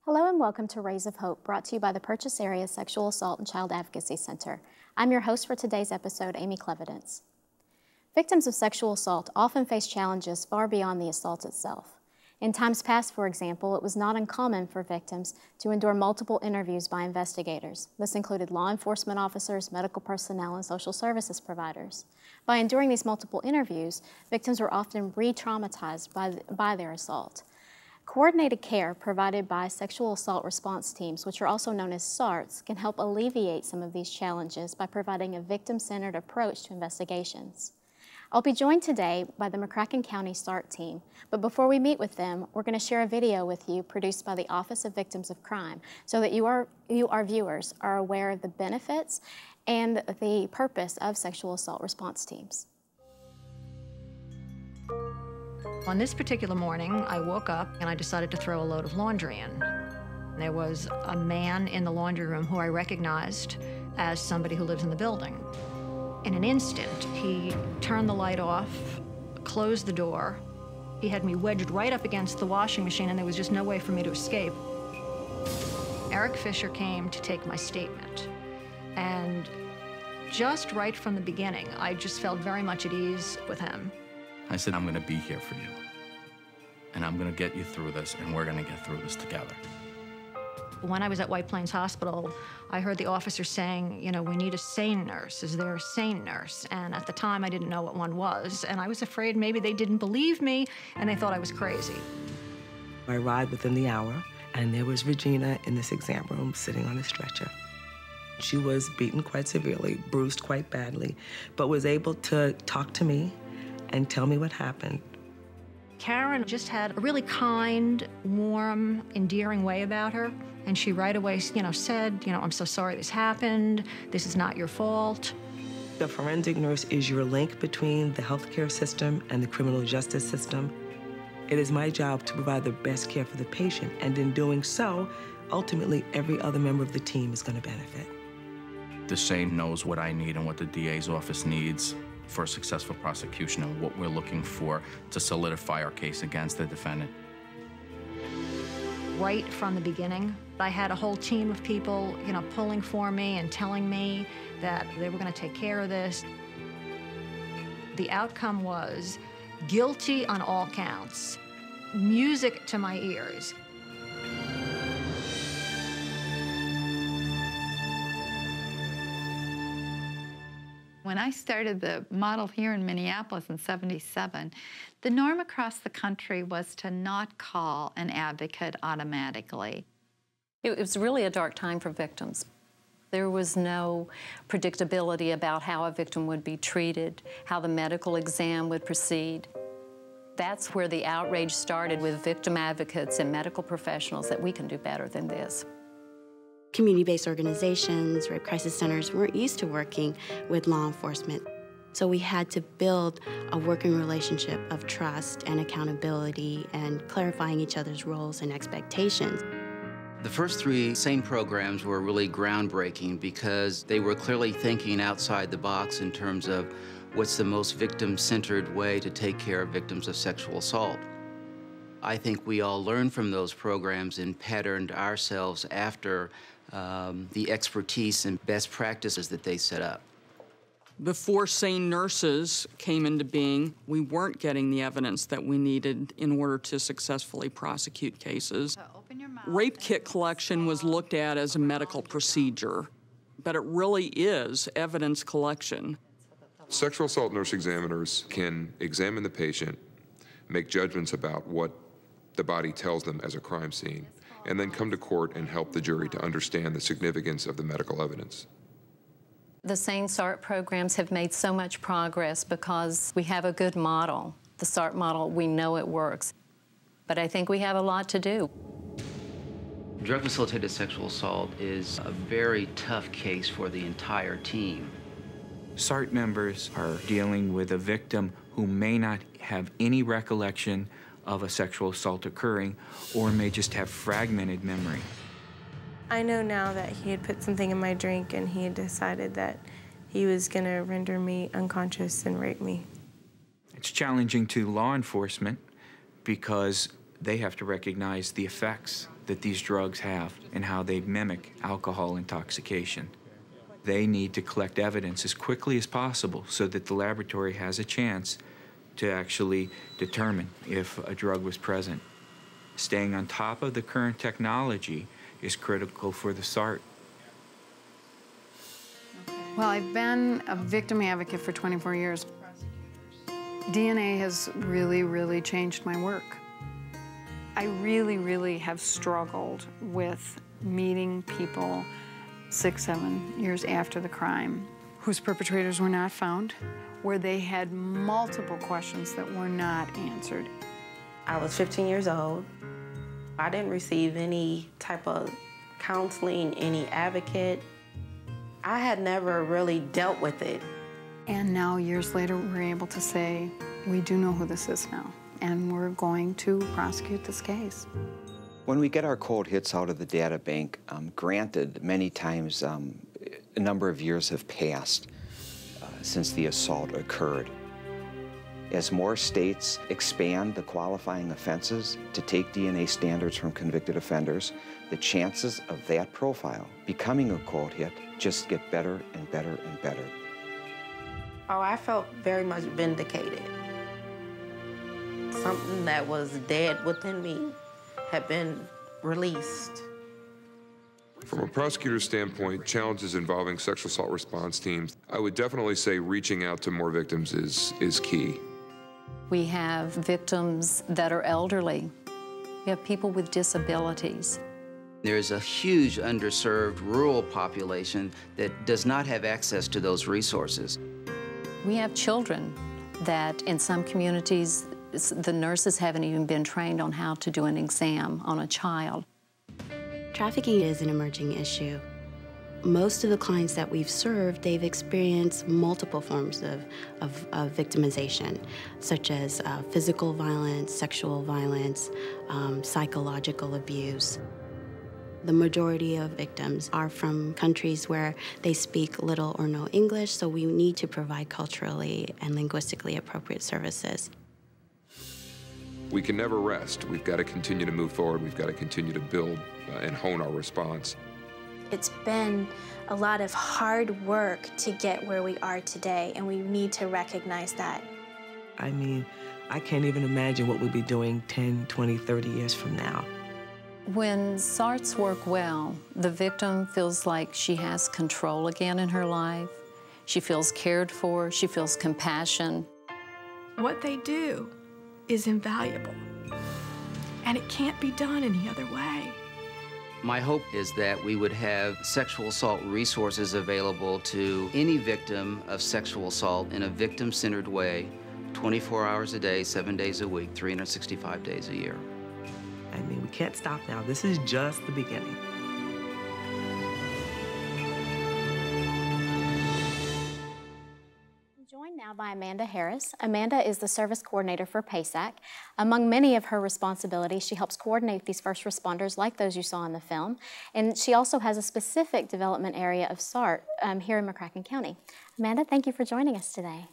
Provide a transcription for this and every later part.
Hello and welcome to Rays of Hope, brought to you by the Purchase Area Sexual Assault and Child Advocacy Center. I'm your host for today's episode, Amy Clevidence. Victims of sexual assault often face challenges far beyond the assault itself. In times past, for example, it was not uncommon for victims to endure multiple interviews by investigators. This included law enforcement officers, medical personnel, and social services providers. By enduring these multiple interviews, victims were often re-traumatized by their assault. Coordinated care provided by sexual assault response teams, which are also known as SARTs, can help alleviate some of these challenges by providing a victim-centered approach to investigations. I'll be joined today by the McCracken County SART team, but before we meet with them, we're going to share a video with you produced by the Office of Victims of Crime so that you, our viewers, are aware of the benefits and the purpose of sexual assault response teams. On this particular morning, I woke up and I decided to throw a load of laundry in. There was a man in the laundry room who I recognized as somebody who lives in the building. In an instant, he turned the light off, closed the door. He had me wedged right up against the washing machine, and there was just no way for me to escape. Eric Fisher came to take my statement. And just right from the beginning, I just felt very much at ease with him. I said, I'm gonna be here for you. And I'm gonna get you through this, and we're gonna get through this together. When I was at White Plains Hospital, I heard the officer saying, you know, we need a sane nurse. Is there a sane nurse? And at the time, I didn't know what one was. And I was afraid maybe they didn't believe me, and they thought I was crazy. I arrived within the hour, and there was Regina in this exam room sitting on a stretcher. She was beaten quite severely, bruised quite badly, but was able to talk to me and tell me what happened. Karen just had a really kind, warm, endearing way about her. And she right away, said, I'm so sorry this happened. This is not your fault. The forensic nurse is your link between the healthcare system and the criminal justice system. It is my job to provide the best care for the patient, and in doing so, ultimately, every other member of the team is going to benefit. The SANE knows what I need and what the DA's office needs for a successful prosecution and what we're looking for to solidify our case against the defendant. Right from the beginning, I had a whole team of people, pulling for me and telling me that they were going to take care of this. The outcome was guilty on all counts, music to my ears. When I started the model here in Minneapolis in '77, the norm across the country was to not call an advocate automatically. It was really a dark time for victims. There was no predictability about how a victim would be treated, how the medical exam would proceed. That's where the outrage started with victim advocates and medical professionals that we can do better than this. Community-based organizations, rape crisis centers weren't used to working with law enforcement. So we had to build a working relationship of trust and accountability and clarifying each other's roles and expectations. The first three SANE programs were really groundbreaking because they were clearly thinking outside the box in terms of what's the most victim-centered way to take care of victims of sexual assault. I think we all learned from those programs and patterned ourselves after the expertise and best practices that they set up. Before SANE nurses came into being, we weren't getting the evidence that we needed in order to successfully prosecute cases. Rape kit collection was looked at as a medical procedure, but it really is evidence collection. Sexual assault nurse examiners can examine the patient, make judgments about what the body tells them as a crime scene, and then come to court and help the jury to understand the significance of the medical evidence. The SANE SART programs have made so much progress because we have a good model. The SART model, we know it works. But I think we have a lot to do. Drug-facilitated sexual assault is a very tough case for the entire team. SART members are dealing with a victim who may not have any recollection of a sexual assault occurring, or may just have fragmented memory. I know now that he had put something in my drink and he had decided that he was going to render me unconscious and rape me. It's challenging to law enforcement because They have to recognize the effects that these drugs have and how they mimic alcohol intoxication. They need to collect evidence as quickly as possible so that the laboratory has a chance to actually determine if a drug was present. Staying on top of the current technology is critical for the SART. Well, I've been a victim advocate for 24 years. DNA has really changed my work. I really have struggled with meeting people 6, 7 years after the crime whose perpetrators were not found, where they had multiple questions that were not answered. I was 15 years old. I didn't receive any type of counseling, any advocate. I had never really dealt with it. And now, years later, we're able to say, we do know who this is now, and we're going to prosecute this case. When we get our cold hits out of the data bank, granted, many times a number of years have passed since the assault occurred. As more states expand the qualifying offenses to take DNA standards from convicted offenders, the chances of that profile becoming a cold hit just get better and better and better. Oh, I felt very much vindicated. Something that was dead within me had been released. From a prosecutor's standpoint, challenges involving sexual assault response teams, I would definitely say reaching out to more victims is key. We have victims that are elderly. We have people with disabilities. There's a huge underserved rural population that does not have access to those resources. We have children that in some communities, the nurses haven't even been trained on how to do an exam on a child. Trafficking is an emerging issue. Most of the clients that we've served, they've experienced multiple forms of victimization, such as physical violence, sexual violence, psychological abuse. The majority of victims are from countries where they speak little or no English, so we need to provide culturally and linguistically appropriate services. We can never rest. We've got to continue to move forward. We've got to continue to build and hone our response. It's been a lot of hard work to get where we are today, and we need to recognize that. I mean, I can't even imagine what we'll be doing 10, 20, 30 years from now. When SARTs work well, the victim feels like she has control again in her life. She feels cared for, she feels compassion. What they do is invaluable, and it can't be done any other way. My hope is that we would have sexual assault resources available to any victim of sexual assault in a victim-centered way, 24 hours a day, 7 days a week, 365 days a year. I mean, we can't stop now. This is just the beginning. I'm joined now by Amanda Harris. Amanda is the service coordinator for PASAC. Among many of her responsibilities, she helps coordinate these first responders like those you saw in the film. And she also has a specific development area of SART here in McCracken County. Amanda, thank you for joining us today.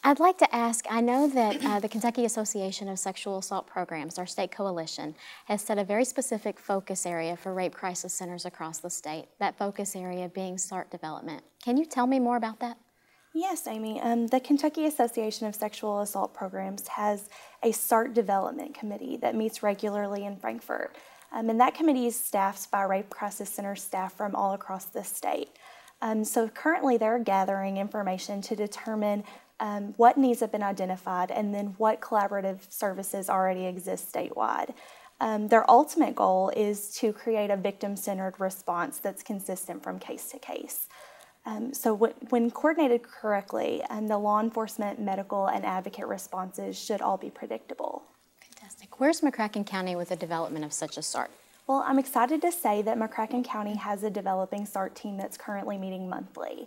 I'd like to ask, I know that the Kentucky Association of Sexual Assault Programs, our state coalition, has set a very specific focus area for rape crisis centers across the state, that focus area being SART development. Can you tell me more about that? Yes, Amy. The Kentucky Association of Sexual Assault Programs has a SART development committee that meets regularly in Frankfort. And that committee is staffed by rape crisis center staff from all across the state. So currently they're gathering information to determine what needs have been identified and then what collaborative services already exist statewide. Their ultimate goal is to create a victim-centered response that's consistent from case to case. So when coordinated correctly, the law enforcement, medical, and advocate responses should all be predictable. Fantastic. Where's McCracken County with the development of such a SART? Well, I'm excited to say that McCracken County has a developing SART team that's currently meeting monthly.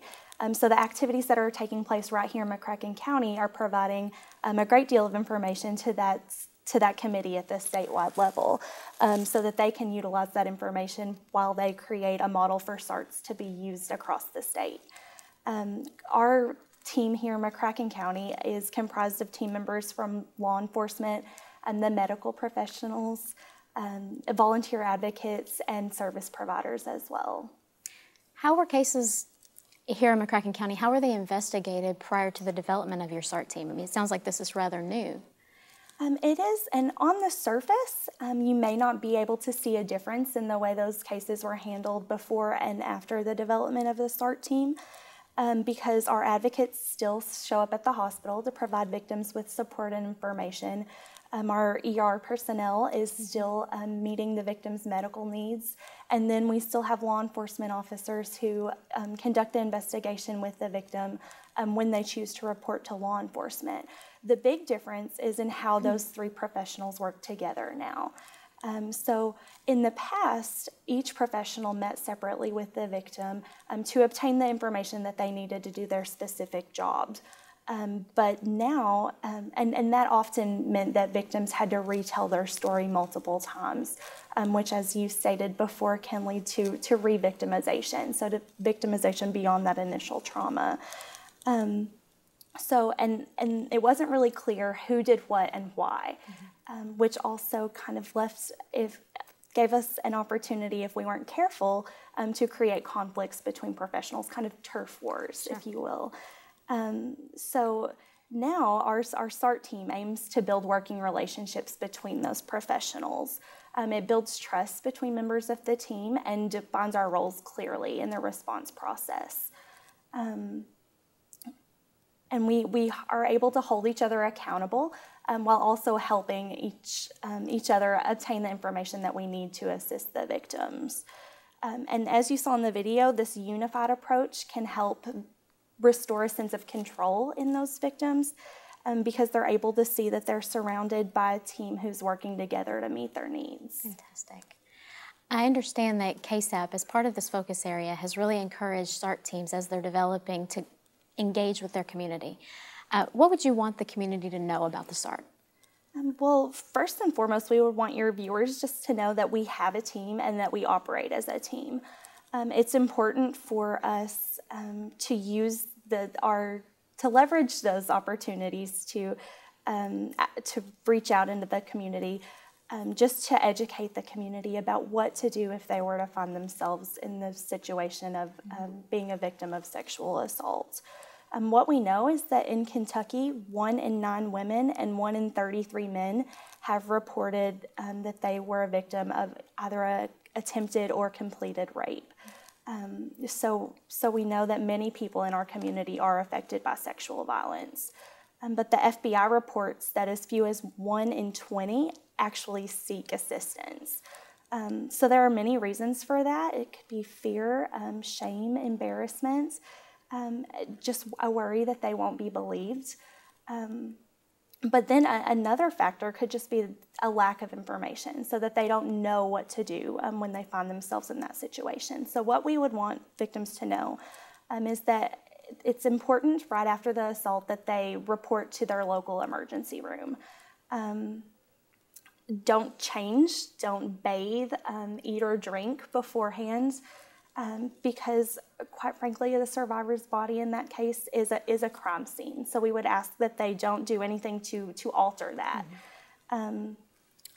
So the activities that are taking place right here in McCracken County are providing a great deal of information to that committee at the statewide level so that they can utilize that information while they create a model for SARTs to be used across the state. Our team here in McCracken County is comprised of team members from law enforcement, the medical professionals, volunteer advocates, and service providers as well. How were cases here in McCracken County, how were they investigated prior to the development of your SART team? I mean, it sounds like this is rather new. It is, and on the surface, you may not be able to see a difference in the way those cases were handled before and after the development of the SART team, because our advocates still show up at the hospital to provide victims with support and information. Our ER personnel is still meeting the victim's medical needs, and then we still have law enforcement officers who conduct the investigation with the victim when they choose to report to law enforcement. The big difference is in how those three professionals work together now. So in the past, each professional met separately with the victim to obtain the information that they needed to do their specific jobs. But now, and that often meant that victims had to retell their story multiple times, which, as you stated before, can lead to re-victimization, so to victimization beyond that initial trauma. So, and it wasn't really clear who did what and why, which also kind of gave us an opportunity, if we weren't careful, to create conflicts between professionals, kind of turf wars, if you will. So now our SART team aims to build working relationships between those professionals. It builds trust between members of the team and defines our roles clearly in the response process. And we are able to hold each other accountable while also helping each other obtain the information that we need to assist the victims. And as you saw in the video, this unified approach can help restore a sense of control in those victims because they're able to see that they're surrounded by a team who's working together to meet their needs. Fantastic. I understand that KSAP, as part of this focus area, has really encouraged SART teams as they're developing to engage with their community. What would you want the community to know about the SART? Well, first and foremost, we would want your viewers just to know that we have a team and that we operate as a team. It's important for us to use to leverage those opportunities to reach out into the community, just to educate the community about what to do if they were to find themselves in the situation of being a victim of sexual assault. What we know is that in Kentucky, 1 in 9 women and 1 in 33 men have reported that they were a victim of either an attempted or completed rape. So we know that many people in our community are affected by sexual violence. But the FBI reports that as few as 1 in 20 actually seek assistance. So there are many reasons for that. It could be fear, shame, embarrassment, just a worry that they won't be believed. But then another factor could just be a lack of information, so that they don't know what to do when they find themselves in that situation. So what we would want victims to know is that it's important right after the assault that they report to their local emergency room. Don't change, don't bathe, eat or drink beforehand, because quite frankly, the survivor's body in that case is a crime scene. So we would ask that they don't do anything to alter that. And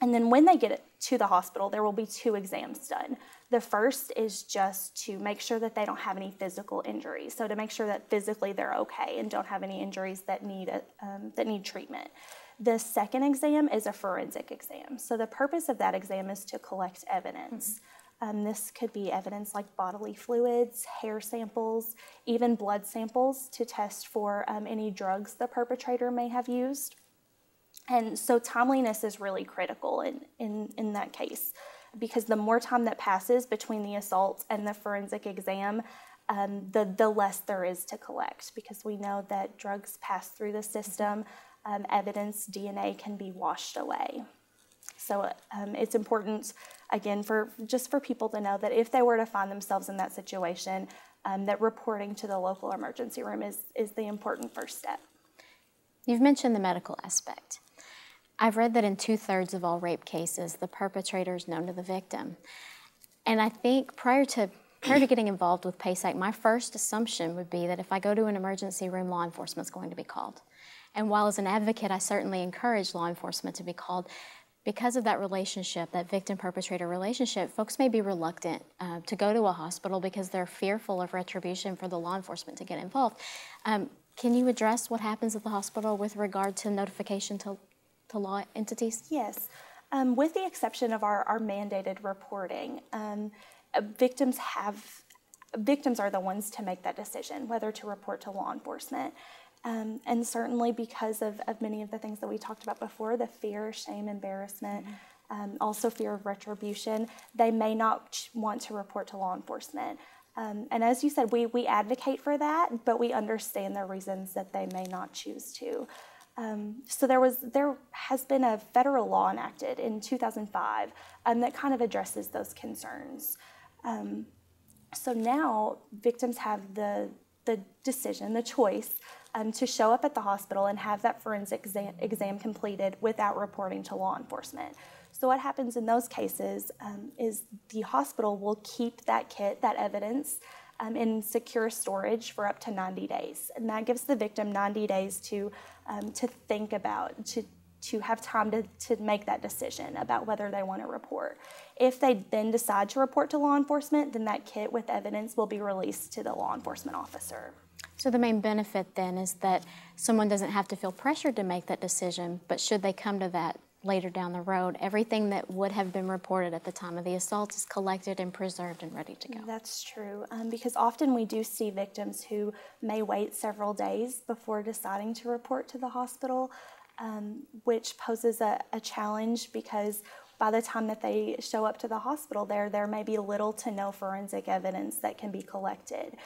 then when they get to the hospital, there will be 2 exams done. The first is just to make sure that they don't have any physical injuries. So to make sure that physically they're okay and don't have any injuries that need treatment. The second exam is a forensic exam. So the purpose of that exam is to collect evidence. This could be evidence like bodily fluids, hair samples, even blood samples to test for any drugs the perpetrator may have used. And so timeliness is really critical in that case, because the more time that passes between the assault and the forensic exam, the less there is to collect, because we know that drugs pass through the system, evidence, DNA can be washed away. So it's important, again, for people to know that if they were to find themselves in that situation, that reporting to the local emergency room is the important first step. You've mentioned the medical aspect. I've read that in 2/3 of all rape cases, the perpetrator is known to the victim. And I think prior to getting involved with PASAC, my first assumption would be that if I go to an emergency room, law enforcement's going to be called. And while as an advocate, I certainly encourage law enforcement to be called, because of that relationship, that victim-perpetrator relationship, folks may be reluctant to go to a hospital because they're fearful of retribution for the law enforcement to get involved. Can you address what happens at the hospital with regard to notification to law entities? Yes. With the exception of our mandated reporting, victims are the ones to make that decision, whether to report to law enforcement. And certainly because of many of the things that we talked about before, the fear, shame, embarrassment, also fear of retribution, they may not want to report to law enforcement. And as you said, we advocate for that, but we understand the reasons that they may not choose to. So there has been a federal law enacted in 2005 that kind of addresses those concerns. So now victims have the decision, the choice, to show up at the hospital and have that forensic exam completed without reporting to law enforcement. So what happens in those cases is the hospital will keep that kit, that evidence, in secure storage for up to 90 days. And that gives the victim 90 days to think about, to have time to make that decision about whether they want to report. If they then decide to report to law enforcement, then that kit with evidence will be released to the law enforcement officer. So the main benefit then is that someone doesn't have to feel pressured to make that decision, but should they come to that later down the road, everything that would have been reported at the time of the assault is collected and preserved and ready to go. That's true, because often we do see victims who may wait several days before deciding to report to the hospital, which poses a challenge because by the time that they show up to the hospital, there may be little to no forensic evidence that can be collected.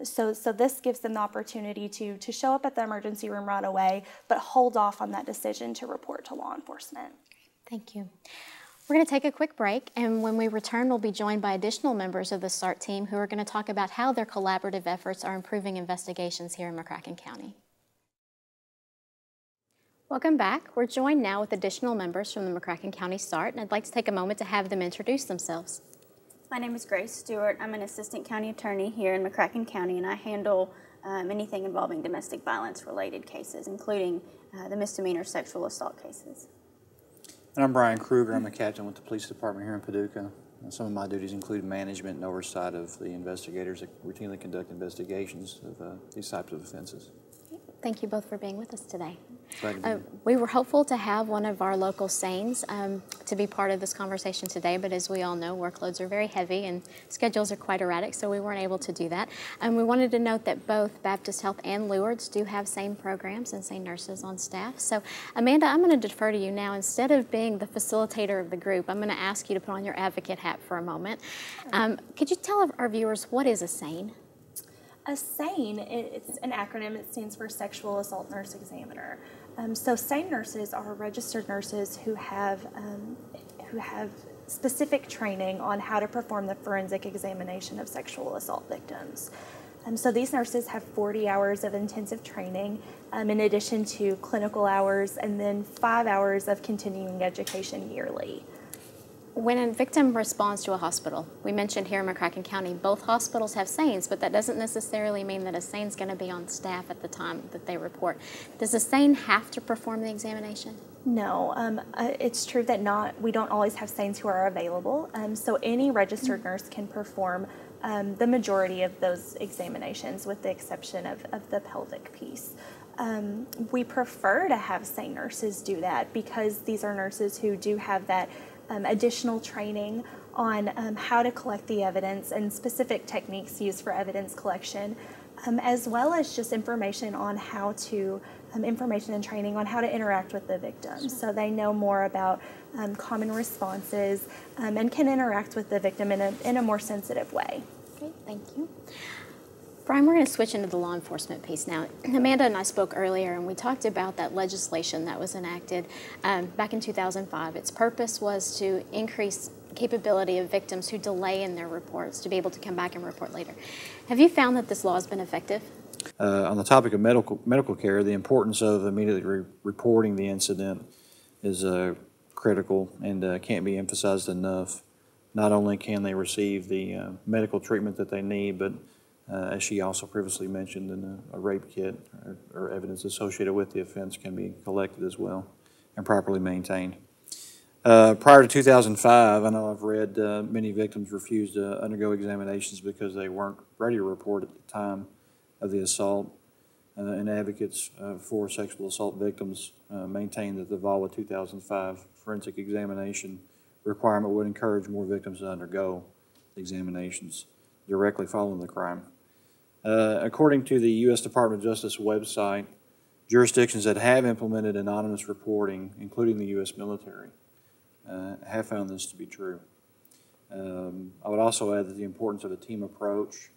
So this gives them the opportunity to show up at the emergency room right away, but hold off on that decision to report to law enforcement. Thank you. We're going to take a quick break, and when we return, we'll be joined by additional members of the SART team who are going to talk about how their collaborative efforts are improving investigations here in McCracken County. Welcome back. We're joined now with additional members from the McCracken County SART, and I'd like to take a moment to have them introduce themselves. My name is Grace Stewart. I'm an assistant county attorney here in McCracken County, and I handle anything involving domestic violence related cases, including the misdemeanor sexual assault cases. And I'm Brian Kruger. I'm a captain with the police department here in Paducah. And some of my duties include management and oversight of the investigators that routinely conduct investigations of these types of offenses. Thank you both for being with us today. Glad to be here. We were hopeful to have one of our local SANEs to be part of this conversation today, but as we all know, workloads are very heavy and schedules are quite erratic, so we weren't able to do that. We wanted to note that both Baptist Health and Lourdes do have SANE programs and SANE nurses on staff. So Amanda, I'm going to defer to you now. Instead of being the facilitator of the group, I'm going to ask you to put on your advocate hat for a moment. Could you tell our viewers what is a SANE? A SANE, it's an acronym. It stands for Sexual Assault Nurse Examiner. So SANE nurses are registered nurses who have specific training on how to perform the forensic examination of sexual assault victims. So these nurses have 40 hours of intensive training in addition to clinical hours and then 5 hours of continuing education yearly. When a victim responds to a hospital, we mentioned here in McCracken County, both hospitals have SANEs, but that doesn't necessarily mean that a SANE's going to be on staff at the time that they report. Does a SANE have to perform the examination? No, it's true that we don't always have SANEs who are available, so any registered nurse can perform the majority of those examinations with the exception of the pelvic piece. We prefer to have SANE nurses do that because these are nurses who do have that additional training on how to collect the evidence and specific techniques used for evidence collection, as well as just information on how to, information and training on how to interact with the victim. So they know more about common responses and can interact with the victim in a more sensitive way. Great, thank you. Brian, we're going to switch into the law enforcement piece now. Amanda and I spoke earlier, and we talked about that legislation that was enacted back in 2005. Its purpose was to increase capability of victims who delay in their reports to be able to come back and report later. Have you found that this law has been effective? On the topic of medical care, the importance of immediately reporting the incident is critical and can't be emphasized enough. Not only can they receive the medical treatment that they need, but as she also previously mentioned, then a rape kit or evidence associated with the offense can be collected as well and properly maintained. Prior to 2005, I know I've read many victims refused to undergo examinations because they weren't ready to report at the time of the assault. And advocates for sexual assault victims maintain that the VAWA 2005 forensic examination requirement would encourage more victims to undergo examinations directly following the crime. According to the U.S. Department of Justice website, jurisdictions that have implemented anonymous reporting, including the U.S. military, have found this to be true. I would also add that the importance of a team approach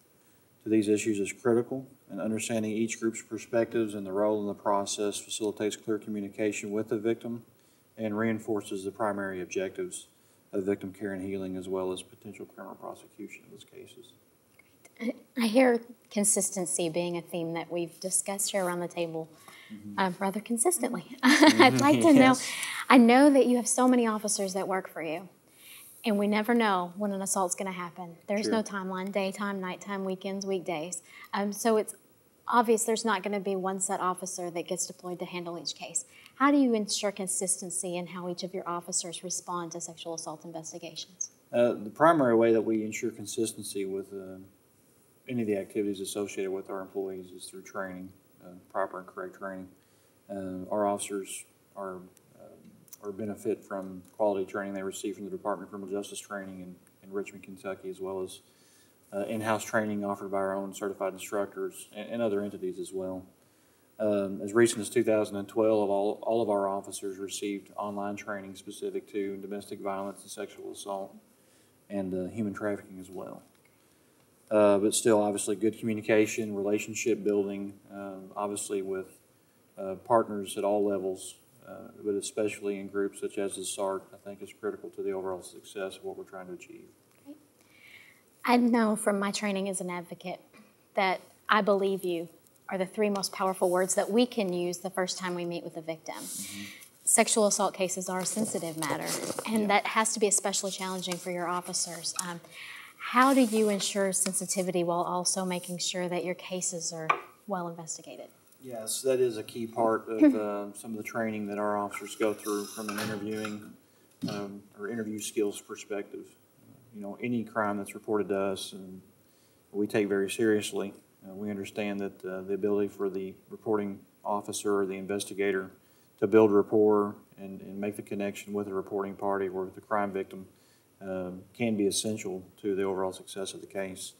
to these issues is critical, and understanding each group's perspectives and the role in the process facilitates clear communication with the victim and reinforces the primary objectives of victim care and healing, as well as potential criminal prosecution in those cases. I hear consistency being a theme that we've discussed here around the table rather consistently. I'd like to know, I know that you have so many officers that work for you, and we never know when an assault's going to happen. There's no timeline, daytime, nighttime, weekends, weekdays. So it's obvious there's not going to be one set officer that gets deployed to handle each case. How do you ensure consistency in how each of your officers respond to sexual assault investigations? The primary way that we ensure consistency with any of the activities associated with our employees is through training, proper and correct training. Our officers are benefit from quality training they receive from the Department of Criminal Justice Training in Richmond, Kentucky, as well as in-house training offered by our own certified instructors and other entities as well. As recent as 2012, all of our officers received online training specific to domestic violence and sexual assault and human trafficking as well. But still, obviously, good communication, relationship building, obviously with partners at all levels, but especially in groups such as the SART, I think is critical to the overall success of what we're trying to achieve. Okay. I know from my training as an advocate that I believe you are the three most powerful words that we can use the first time we meet with a victim. Sexual assault cases are a sensitive matter, and that has to be especially challenging for your officers. How do you ensure sensitivity while also making sure that your cases are well investigated? Yes, that is a key part of some of the training that our officers go through from an interviewing or interview skills perspective. You know, any crime that's reported to us, and we take very seriously. We understand that the ability for the reporting officer or the investigator to build rapport and make the connection with the reporting party or with the crime victim can be essential to the overall success of the case.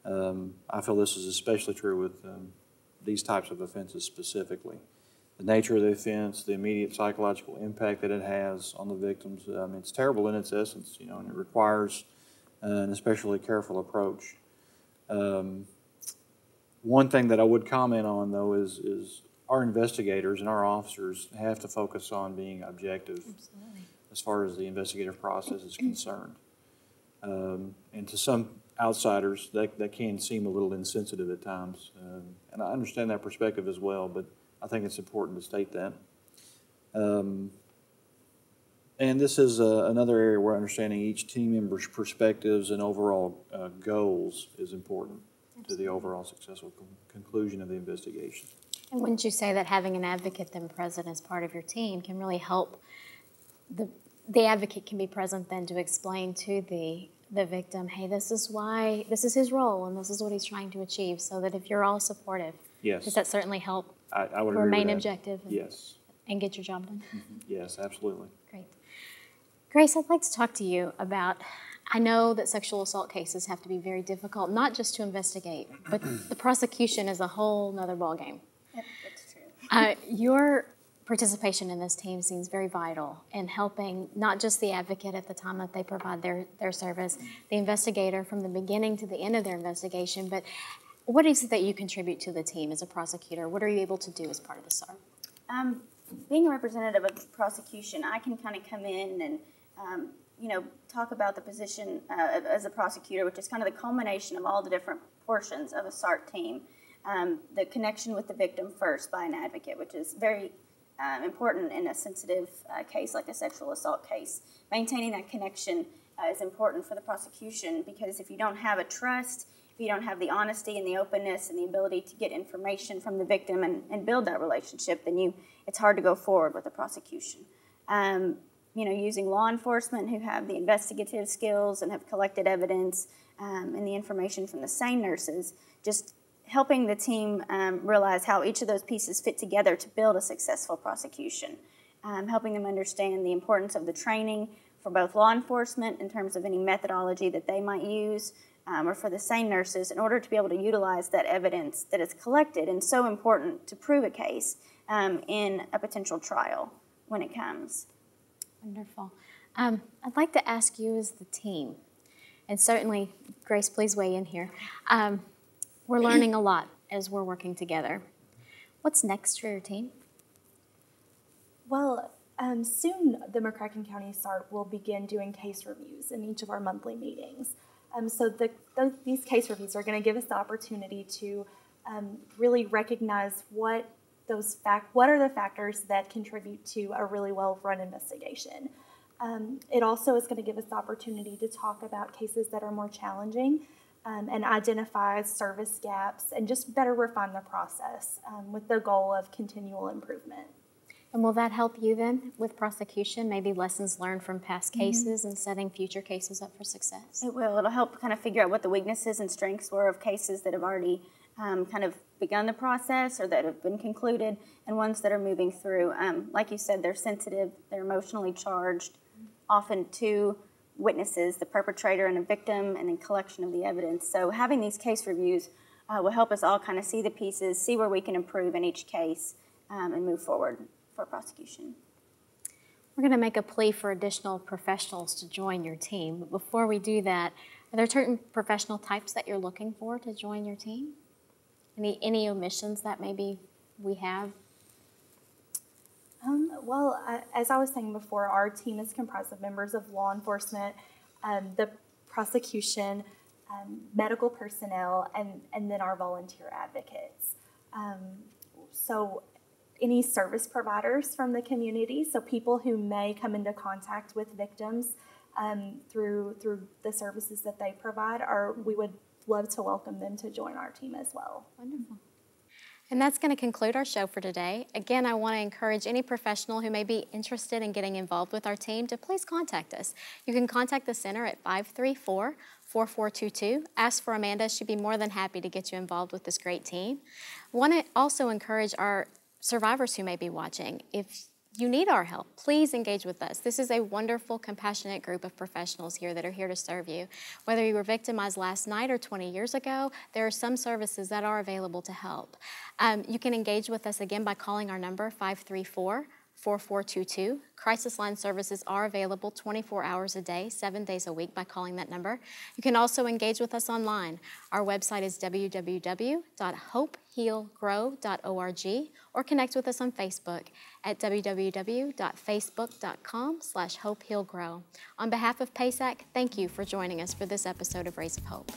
I feel this is especially true with these types of offenses specifically. The nature of the offense, the immediate psychological impact that it has on the victims, it's terrible in its essence, you know, and it requires an especially careful approach. One thing that I would comment on, though, is our investigators and our officers have to focus on being objective as far as the investigative process is concerned. And to some outsiders, that can seem a little insensitive at times. And I understand that perspective as well, but I think it's important to state that. And this is another area where understanding each team member's perspectives and overall goals is important to the overall successful conclusion of the investigation. And wouldn't you say that having an advocate then present as part of your team can really help the advocate can be present then to explain to the victim, hey, this is why, this is his role and this is what he's trying to achieve, so that if you're all supportive, does that certainly help I would remain objective and get your job done? Yes, absolutely. Great. Grace, I'd like to talk to you about, I know that sexual assault cases have to be very difficult, not just to investigate, but the prosecution is a whole nother ballgame. Yep, that's true. Your participation in this team seems very vital in helping not just the advocate at the time that they provide their service, the investigator from the beginning to the end of their investigation, but what is it that you contribute to the team as a prosecutor? What are you able to do as part of the SART? Being a representative of the prosecution, I can kind of come in and you know, talk about the position as a prosecutor, which is kind of the culmination of all the different portions of a SART team. The connection with the victim first by an advocate, which is very important in a sensitive case like a sexual assault case. Maintaining that connection is important for the prosecution, because if you don't have a trust if you don't have the honesty and the openness and the ability to get information from the victim and build that relationship, then it's hard to go forward with the prosecution. Using law enforcement who have the investigative skills and have collected evidence and the information from the SANE nurses, just helping the team realize how each of those pieces fit together to build a successful prosecution, helping them understand the importance of the training for both law enforcement in terms of any methodology that they might use, or for the SANE nurses in order to be able to utilize that evidence that is collected and so important to prove a case in a potential trial when it comes. Wonderful. I'd like to ask you as the team, and certainly, Grace, please weigh in here. We're learning a lot as we're working together. What's next for your team? Well, soon the McCracken County SART will begin doing case reviews in each of our monthly meetings. So these case reviews are going to give us the opportunity to really recognize what are the factors that contribute to a really well-run investigation. It also is going to give us the opportunity to talk about cases that are more challenging and identify service gaps and just better refine the process with the goal of continual improvement. And will that help you then with prosecution, maybe lessons learned from past cases and setting future cases up for success? It will. It'll help kind of figure out what the weaknesses and strengths were of cases that have already kind of begun the process or that have been concluded, and ones that are moving through. Like you said, they're sensitive, they're emotionally charged, often two witnesses, the perpetrator and a victim, and then collection of the evidence. So having these case reviews will help us all kind of see the pieces, see where we can improve in each case, and move forward for prosecution. We're going to make a plea for additional professionals to join your team. But before we do that, are there certain professional types that you're looking for to join your team? Any omissions that maybe we have? Well, as I was saying before, our team is comprised of members of law enforcement, the prosecution, medical personnel, and then our volunteer advocates. So any service providers from the community, so people who may come into contact with victims through the services that they provide, we would love to welcome them to join our team as well. Wonderful. And that's going to conclude our show for today. Again, I want to encourage any professional who may be interested in getting involved with our team to please contact us. You can contact the center at 534-4422. Ask for Amanda. She'd be more than happy to get you involved with this great team. I want to also encourage our survivors who may be watching, if you need our help, please engage with us. This is a wonderful, compassionate group of professionals here that are here to serve you. Whether you were victimized last night or 20 years ago, there are some services that are available to help. You can engage with us again by calling our number, 534-4422. Crisis line services are available 24 hours a day, 7 days a week by calling that number. You can also engage with us online. Our website is www.hopehealgrow.org, or connect with us on Facebook at www.facebook.com/hopehealgrow. On behalf of PASAC, thank you for joining us for this episode of Rays of Hope.